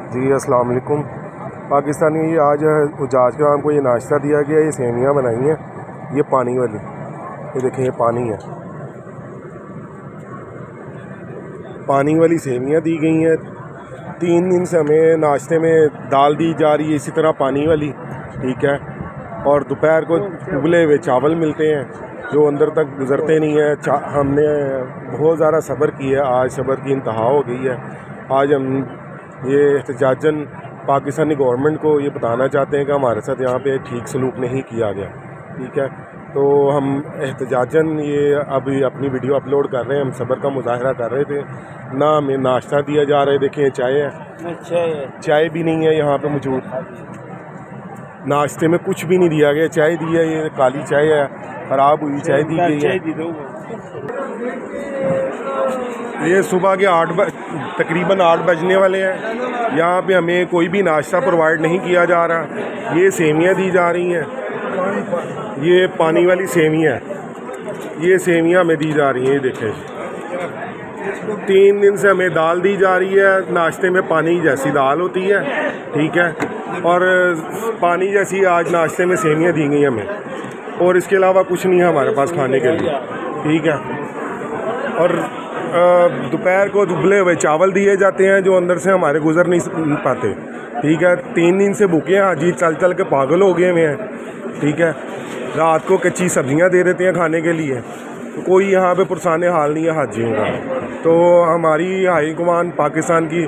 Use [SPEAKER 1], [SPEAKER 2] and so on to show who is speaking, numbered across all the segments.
[SPEAKER 1] जी अस्सलाम वालेकुम। पाकिस्तानी आज उजाज कराम को ये नाश्ता दिया गया, ये सेमियाँ बनाई हैं, ये पानी वाली, ये देखें ये पानी है, पानी वाली सेमियाँ दी गई हैं। 3 दिन से हमें नाश्ते में दाल दी जा रही है, इसी तरह पानी वाली, ठीक है। और दोपहर को उबले हुए चावल मिलते हैं जो अंदर तक गुजरते नहीं है। हमने बहुत ज़्यादा सब्र किया, आज सब्र की इंतहा हो गई है। आज हम ये एहतजाजन पाकिस्तानी गवर्नमेंट को ये बताना चाहते हैं कि हमारे साथ यहाँ पे ठीक सलूक नहीं किया गया, ठीक है। तो हम एहतजाजन ये अभी अपनी वीडियो अपलोड कर रहे हैं। हम सब्र का मुजाहरा कर रहे थे, ना हमें नाश्ता दिया जा रहा है। देखें चाय है, चाय भी नहीं है यहाँ पे मौजूद, नाश्ते में कुछ भी नहीं दिया गया। चाय दी है, ये काली चाय है, ख़राब हुई चाय दी गई है। ये सुबह के तकरीबन 8 बजने वाले हैं। यहाँ पे हमें कोई भी नाश्ता प्रोवाइड नहीं किया जा रहा। ये सेमियाँ दी जा रही हैं, ये पानी वाली सेमियाँ, ये सेमियाँ हमें दी जा रही हैं। ये देखें 3 दिन से हमें दाल दी जा रही है, नाश्ते में पानी जैसी दाल होती है, ठीक है, और पानी जैसी आज नाश्ते में सेमियाँ दी गई हमें, और इसके अलावा कुछ नहीं है हमारे पास खाने के लिए, ठीक है। और दोपहर को उबले हुए चावल दिए जाते हैं जो अंदर से हमारे गुजर नहीं पाते, ठीक है। 3 दिन से भूखे हैं, हाजी चल चल के पागल हो गए हुए हैं, ठीक है। रात को कच्ची सब्जियां दे देते हैं खाने के लिए, तो कोई यहाँ पे पुरसाने हाल नहीं है हाजियों का। तो हमारी हाई कमान पाकिस्तान की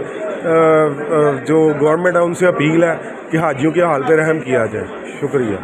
[SPEAKER 1] जो गवर्नमेंट है उनसे अपील है कि हाजियों के हाल पे रहम किया जाए। शुक्रिया।